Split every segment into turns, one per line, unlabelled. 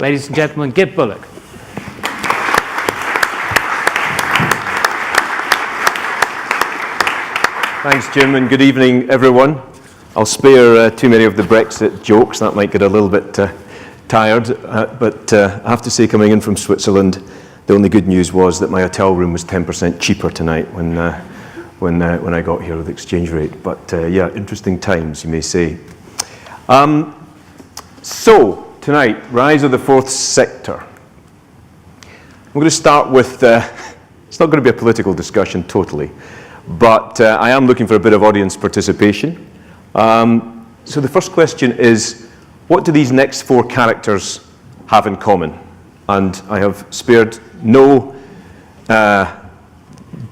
Ladies and gentlemen, Gib Bulloch.
Thanks, Jim, and good evening, everyone. I'll spare too many of the Brexit jokes. That might get a little bit tired, but I have to say, coming in from Switzerland, the only good news was that my hotel room was 10% cheaper tonight when I got here with the exchange rate. But yeah, interesting times, you may say. So, tonight, rise of the fourth sector. I'm going to start with, it's not going to be a political discussion totally, but I am looking for a bit of audience participation. So the first question is, what do these next four characters have in common? And I have spared no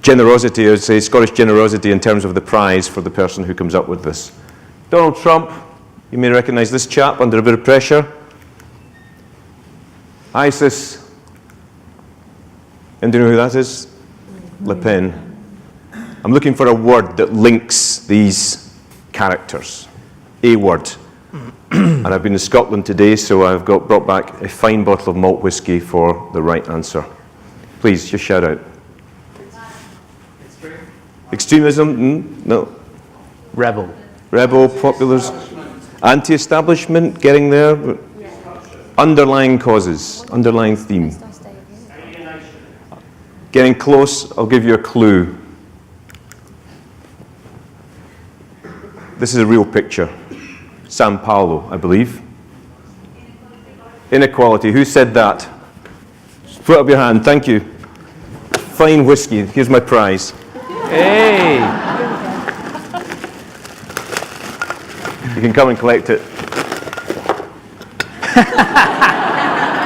generosity, I would say Scottish generosity in terms of the prize for the person who comes up with this. Donald Trump, you may recognize this chap under a bit of pressure. ISIS, and do you know who that is? Le Pen. I'm looking for a word that links these characters. A word. And I've been to Scotland today, so I've brought back a fine bottle of malt whiskey for the right answer. Please, just shout out. Extremism? No.
Rebel.
Rebel, populist, anti-establishment, getting there. Underlying causes, underlying theme. Getting close, I'll give you a clue. This is a real picture. Sao Paulo, I believe. Inequality. Who said that? Just put up your hand. Thank you. Fine whiskey. Here's my prize.
Hey!
You can come and collect it.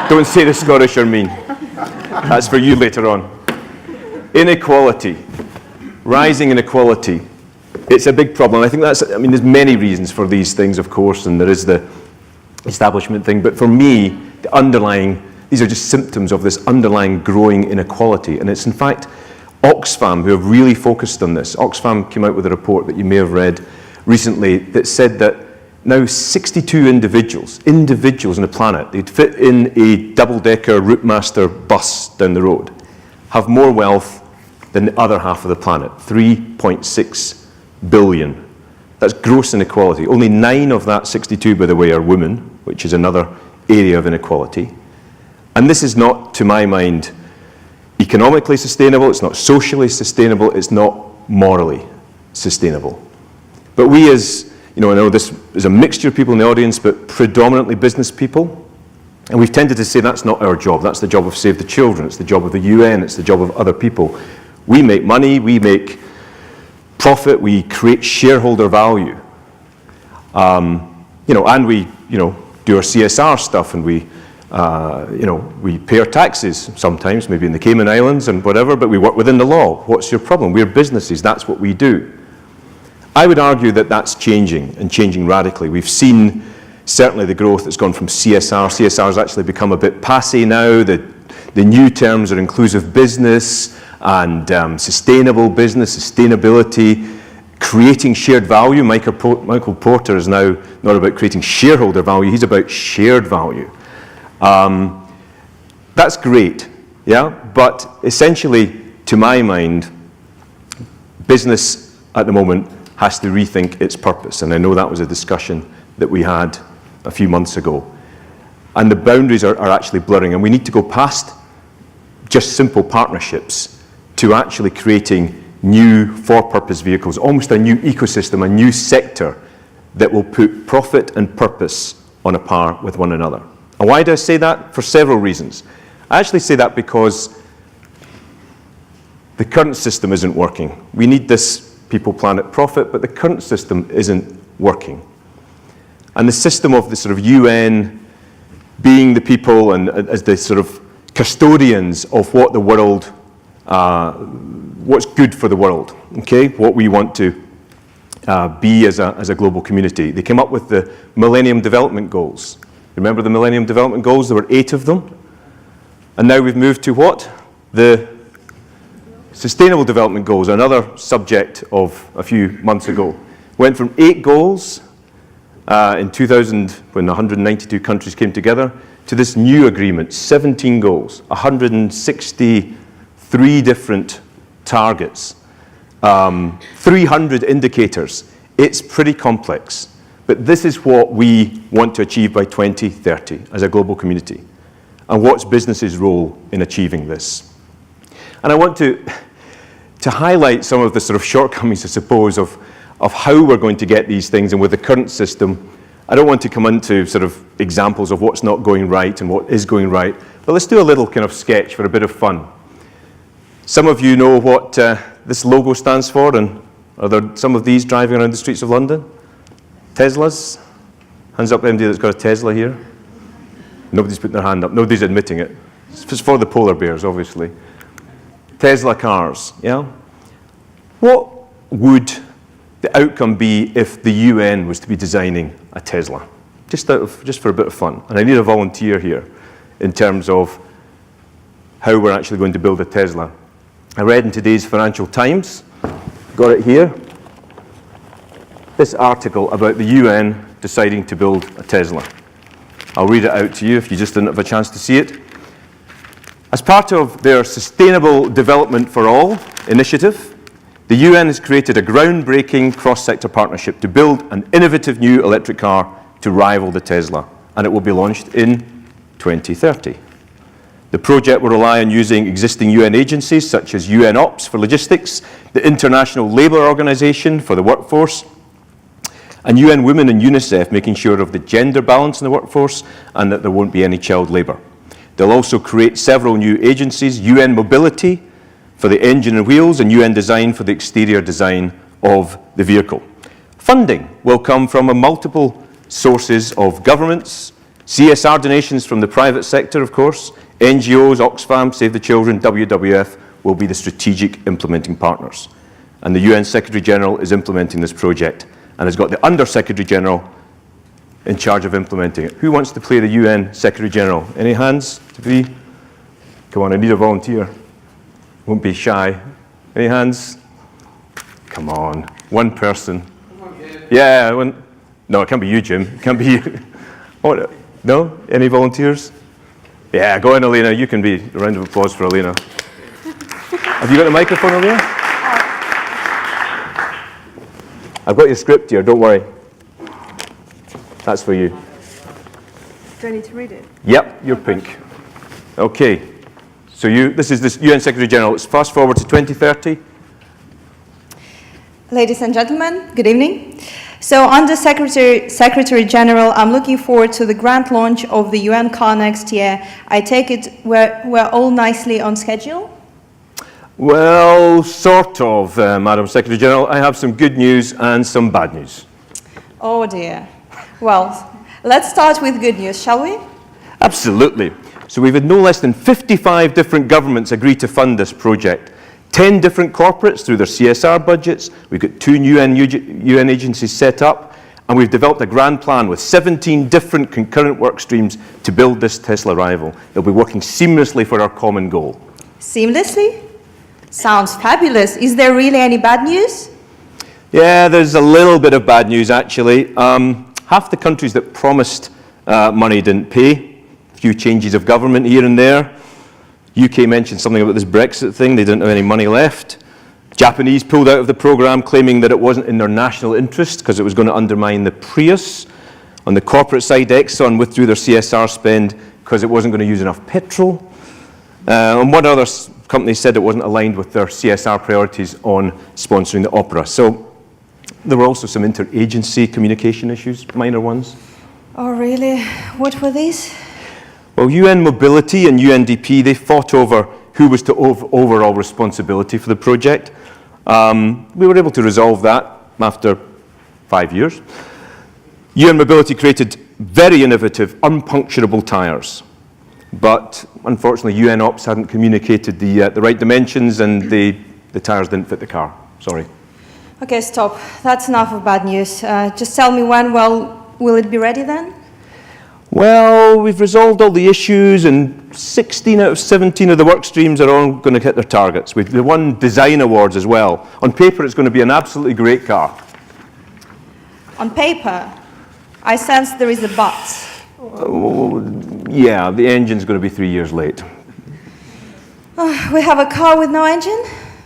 Don't say the Scottish are mean. That's for you later on. Inequality. Rising inequality. It's a big problem. I think there's many reasons for these things, of course, and there is the establishment thing, but for me, these are just symptoms of this underlying growing inequality. And it's in fact Oxfam who have really focused on this. Oxfam came out with a report that you may have read recently that said that now 62 individuals on the planet, they'd fit in a double-decker Routemaster bus down the road, have more wealth than the other half of the planet, 3.6 billion. That's gross inequality. Only 9 of that 62, by the way, are women, which is another area of inequality. And this is not, to my mind, economically sustainable, it's not socially sustainable, it's not morally sustainable. But we as, I know this is a mixture of people in the audience, but predominantly business people, and we've tended to say that's not our job, that's the job of Save the Children, it's the job of the UN, it's the job of other people. We make money, we make profit, we create shareholder value. And we, do our CSR stuff, and we pay our taxes sometimes, maybe in the Cayman Islands and whatever, but we work within the law. What's your problem? We're businesses, that's what we do. I would argue that that's changing, and changing radically. We've seen certainly the growth that's gone from CSR. CSR has actually become a bit passé now. The new terms are inclusive business and sustainable business, sustainability, creating shared value. Michael Porter is now not about creating shareholder value, he's about shared value. That's great, yeah? But essentially, to my mind, business at the moment has to rethink its purpose. And I know that was a discussion that we had a few months ago. And the boundaries are actually blurring, and we need to go past just simple partnerships to actually creating new for-purpose vehicles, almost a new ecosystem, a new sector that will put profit and purpose on a par with one another. And why do I say that? For several reasons. I actually say that because the current system isn't working. We need this people, planet, profit, but the current system isn't working. And the system of the sort of UN being the people and as the sort of custodians of what the world, what's good for the world, okay? What we want to be as a global community. They came up with the Millennium Development Goals. Remember the Millennium Development Goals? There were 8 of them. And now we've moved to what? The Sustainable Development Goals, another subject of a few months ago. Went from 8 goals in 2000, when 192 countries came together, to this new agreement, 17 goals, 163 different targets, 300 indicators. It's pretty complex. But this is what we want to achieve by 2030 as a global community. And what's business's role in achieving this? And I want to highlight some of the sort of shortcomings, I suppose, of how we're going to get these things. And with the current system, I don't want to come into sort of examples of what's not going right and what is going right. But let's do a little kind of sketch for a bit of fun. Some of you know what this logo stands for, and are there some of these driving around the streets of London? Teslas? Hands up, anybody that's got a Tesla here? Nobody's putting their hand up. Nobody's admitting it. It's for the polar bears, obviously. Tesla cars, yeah? What would the outcome be if the UN was to be designing a Tesla? Just for a bit of fun. And I need a volunteer here in terms of how we're actually going to build a Tesla. I read in today's Financial Times, got it here, this article about the UN deciding to build a Tesla. I'll read it out to you if you just didn't have a chance to see it. As part of their Sustainable Development for All initiative, the UN has created a groundbreaking cross-sector partnership to build an innovative new electric car to rival the Tesla, and it will be launched in 2030. The project will rely on using existing UN agencies such as UN Ops for logistics, the International Labour Organization for the workforce, and UN Women and UNICEF, making sure of the gender balance in the workforce and that there won't be any child labour. They'll also create several new agencies, UN Mobility for the engine and wheels, and UN Design for the exterior design of the vehicle. Funding will come from multiple sources of governments, CSR donations from the private sector, of course, NGOs, Oxfam, Save the Children, WWF will be the strategic implementing partners. And the UN Secretary General is implementing this project and has got the Under Secretary General in charge of implementing it. Who wants to play the UN Secretary General? Any hands to be? Come on, I need a volunteer. Won't be shy. Any hands? Come on, one person. Yeah, no, it can't be you, Jim. It can't be you. Oh, no? Any volunteers? Yeah, go on, Elena. You can be. A round of applause for Elena. Have you got a microphone, Elena? I've got your script here, don't worry. That's for you.
Do I need to read it?
Yep, you're pink. Okay. So this is the UN Secretary General. Let's fast forward to 2030.
Ladies and gentlemen, good evening. So under Secretary General, I'm looking forward to the grand launch of the UN car next year. I take it we're all nicely on schedule?
Well, sort of, Madam Secretary General. I have some good news and some bad news.
Oh dear. Well, let's start with good news, shall we?
Absolutely. So we've had no less than 55 different governments agree to fund this project. 10 different corporates through their CSR budgets. We've got 2 UN agencies set up, and we've developed a grand plan with 17 different concurrent work streams to build this Tesla rival. They'll be working seamlessly for our common goal.
Seamlessly? Sounds fabulous. Is there really any bad news?
Yeah, there's a little bit of bad news, actually. Half the countries that promised money didn't pay. A few changes of government here and there. UK mentioned something about this Brexit thing. They didn't have any money left. Japanese pulled out of the programme, claiming that it wasn't in their national interest because it was going to undermine the Prius. On the corporate side, Exxon withdrew their CSR spend because it wasn't going to use enough petrol. And one other company said it wasn't aligned with their CSR priorities on sponsoring the opera. So there were also some interagency communication issues, minor ones.
Oh, really? What were these?
Well, UN Mobility and UNDP, they fought over who was to overall responsibility for the project. We were able to resolve that after 5 years. UN Mobility created very innovative, unpuncturable tyres. But unfortunately, UN Ops hadn't communicated the right dimensions, and the tyres didn't fit the car. Sorry.
Okay, stop. That's enough of bad news. Just tell me when, will it be ready then?
Well, we've resolved all the issues, and 16 out of 17 of the work streams are all going to hit their targets. We've won design awards as well. On paper, it's going to be an absolutely great car.
On paper, I sense there is a but.
Yeah, the engine's going to be 3 years late.
We have a car with no engine?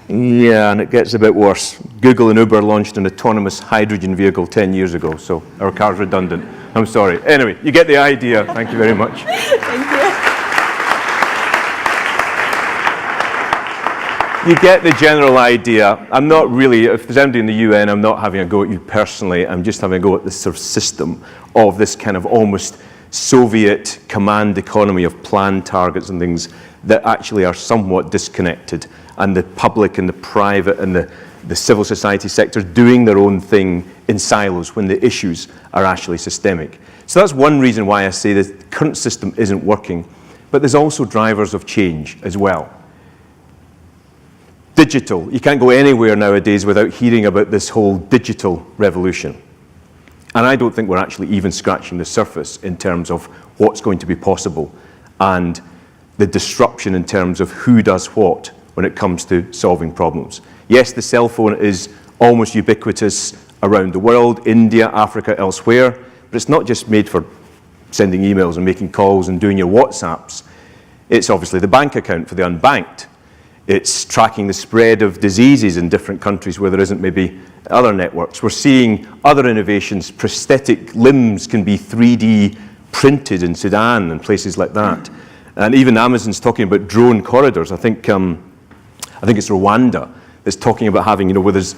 Yeah, and it gets a bit worse. Google and Uber launched an autonomous hydrogen vehicle 10 years ago, so our car's redundant. I'm sorry. Anyway, you get the idea. Thank you very much.
Thank you.
You get the general idea. I'm not really, if there's anybody in the UN, I'm not having a go at you personally. I'm just having a go at this sort of system of this kind of almost Soviet command economy of planned targets and things that actually are somewhat disconnected, and the public and the private and the civil society sectors doing their own thing in silos when the issues are actually systemic. So that's one reason why I say the current system isn't working, but there's also drivers of change as well. Digital. You can't go anywhere nowadays without hearing about this whole digital revolution. And I don't think we're actually even scratching the surface in terms of what's going to be possible and the disruption in terms of who does what when it comes to solving problems. Yes, the cell phone is almost ubiquitous around the world, India, Africa, elsewhere, but it's not just made for sending emails and making calls and doing your WhatsApps. It's obviously the bank account for the unbanked. It's tracking the spread of diseases in different countries where there isn't maybe other networks. We're seeing other innovations. Prosthetic limbs can be 3D printed in Sudan and places like that. And even Amazon's talking about drone corridors. I think it's Rwanda that's talking about having, where there's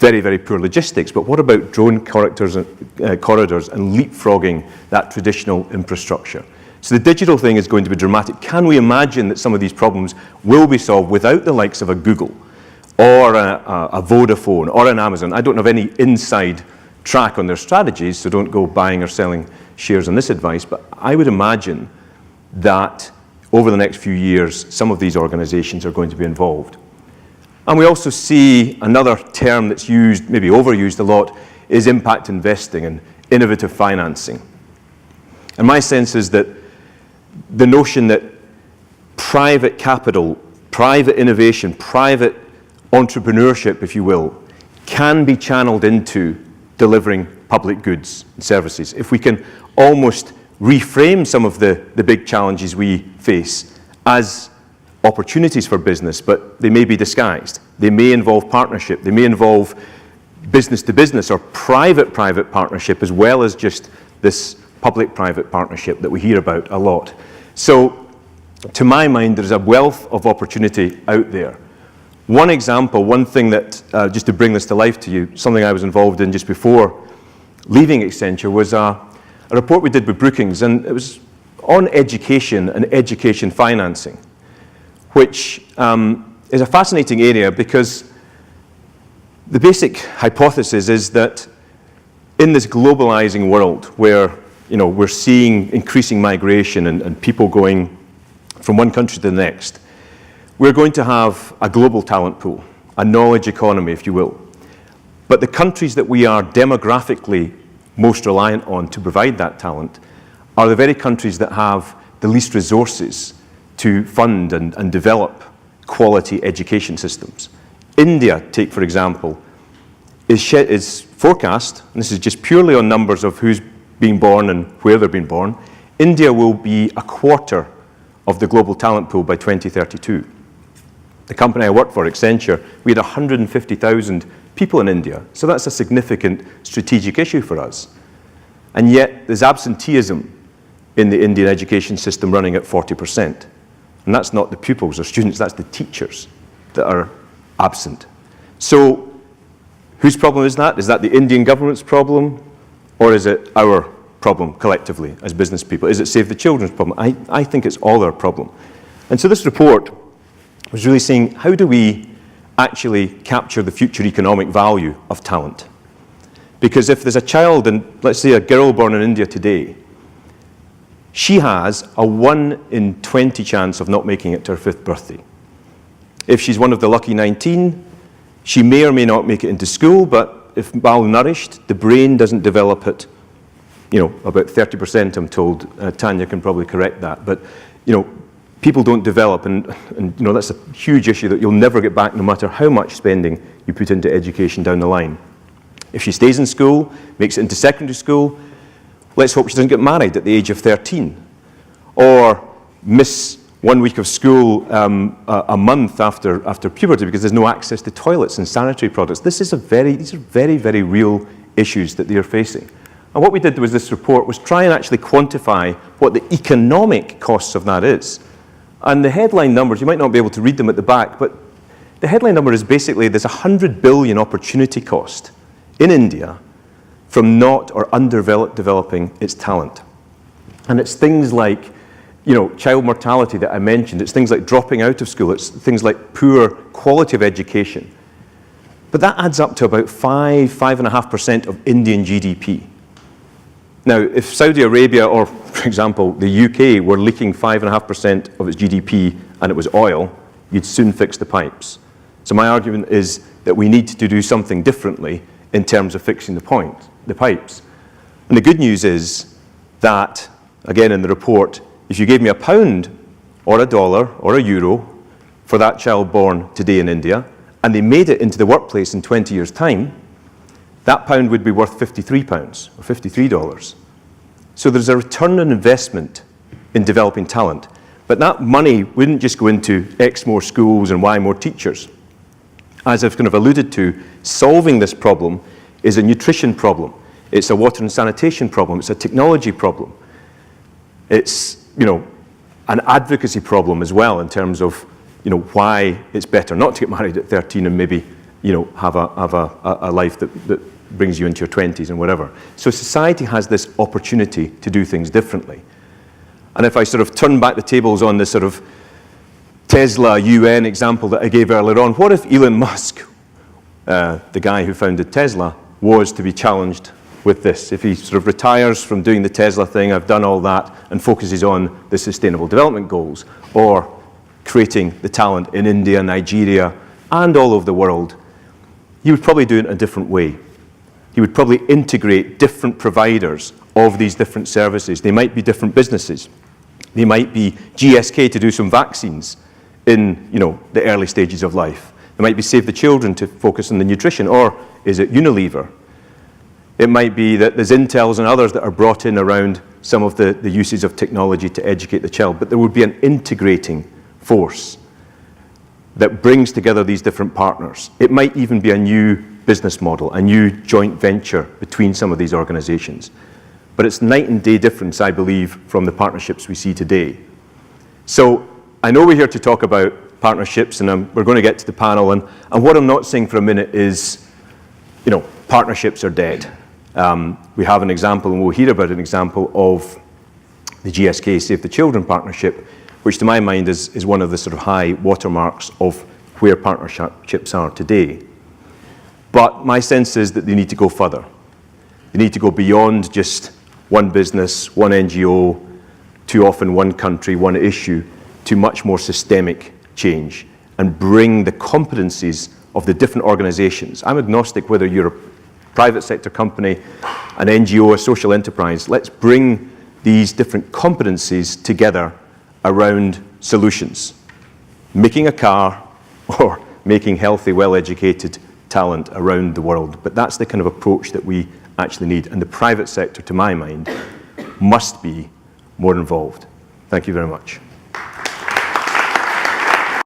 very, very poor logistics. But what about drone corridors and leapfrogging that traditional infrastructure? So the digital thing is going to be dramatic. Can we imagine that some of these problems will be solved without the likes of a Google or a Vodafone or an Amazon? I don't have any inside track on their strategies, so don't go buying or selling shares on this advice, but I would imagine that over the next few years, some of these organizations are going to be involved. And we also see another term that's used, maybe overused a lot, is impact investing and innovative financing. And my sense is that the notion that private capital, private innovation, private entrepreneurship, if you will, can be channeled into delivering public goods and services. If we can almost reframe some of the big challenges we face as opportunities for business, but they may be disguised. They may involve partnership. They may involve business to business or private-private partnership, as well as just this public-private partnership that we hear about a lot. So, to my mind, there's a wealth of opportunity out there. One example, one thing that, just to bring this to life to you, something I was involved in just before leaving Accenture was a report we did with Brookings, and it was on education and education financing, which is a fascinating area because the basic hypothesis is that in this globalizing world where we're seeing increasing migration and people going from one country to the next, we're going to have a global talent pool, a knowledge economy, if you will. But the countries that we are demographically most reliant on to provide that talent are the very countries that have the least resources to fund and develop quality education systems. India, take for example, is forecast, and this is just purely on numbers of who's being born and where they're being born, India will be a quarter of the global talent pool by 2032. The company I worked for, Accenture, we had 150,000 people in India, so that's a significant strategic issue for us. And yet there's absenteeism in the Indian education system running at 40%. And that's not the pupils or students, that's the teachers that are absent. So whose problem is that? Is that the Indian government's problem, or is it our problem collectively as business people? Is it Save the Children's problem? I think it's all our problem. And so this report was really saying, how do we actually capture the future economic value of talent? Because if there's a child, and let's say a girl born in India today, she has a 1 in 20 chance of not making it to her 5th birthday. If she's one of the lucky 19, she may or may not make it into school, but if malnourished, the brain doesn't develop at, about 30%, I'm told. Tanya can probably correct that. But, people don't develop, and that's a huge issue that you'll never get back no matter how much spending you put into education down the line. If she stays in school, makes it into secondary school, let's hope she doesn't get married at the age of 13, or miss 1 week of school a month after puberty because there's no access to toilets and sanitary products. These are very, very real issues that they are facing. And what we did was this report was try and actually quantify what the economic costs of that is. And the headline numbers, you might not be able to read them at the back, but the headline number is basically there's 100 billion opportunity cost in India from not or developing its talent. And it's things like, child mortality that I mentioned. It's things like dropping out of school. It's things like poor quality of education. But that adds up to about 5.5% of Indian GDP. Now, if Saudi Arabia or, for example, the UK were leaking 5.5% of its GDP and it was oil, you'd soon fix the pipes. So my argument is that we need to do something differently in terms of fixing the pipes. And the good news is that, again in the report, if you gave me £1 or $1 or €1 for that child born today in India, and they made it into the workplace in 20 years' time, that pound would be worth £53 or $53. So there's a return on investment in developing talent. But that money wouldn't just go into X more schools and Y more teachers. As I've kind of alluded to, solving this problem is a nutrition problem. It's a water and sanitation problem. It's a technology problem. It's, an advocacy problem as well in terms of, why it's better not to get married at 13 and maybe, have a life that brings you into your 20s and whatever. So society has this opportunity to do things differently. And if I sort of turn back the tables on this sort of Tesla UN example that I gave earlier on, what if Elon Musk, the guy who founded Tesla, was to be challenged with this? If he sort of retires from doing the Tesla thing, I've done all that, and focuses on the Sustainable Development Goals, or creating the talent in India, Nigeria, and all over the world, he would probably do it in a different way. He would probably integrate different providers of these different services. They might be different businesses. They might be GSK to do some vaccines in the early stages of life. It might be Save the Children to focus on the nutrition, or is it Unilever? It might be that there's Intels and others that are brought in around some of the uses of technology to educate the child, but there would be an integrating force that brings together these different partners. It might even be a new business model, a new joint venture between some of these organizations. But it's night and day difference, I believe, from the partnerships we see today. So I know we're here to talk about partnerships, and we're going to get to the panel, and what I'm not saying for a minute is, partnerships are dead. We have an example, and we'll hear about an example of the GSK Save the Children partnership, which to my mind is one of the sort of high watermarks of where partnerships are today. But my sense is that they need to go further. They need to go beyond just one business, one NGO, too often one country, one issue, to much more systemic change, and bring the competencies of the different organizations. I'm agnostic whether you're a private sector company, an NGO, a social enterprise. Let's bring these different competencies together around solutions. Making a car or making healthy, well-educated talent around the world. But that's the kind of approach that we actually need. And the private sector, to my mind, must be more involved. Thank you very much.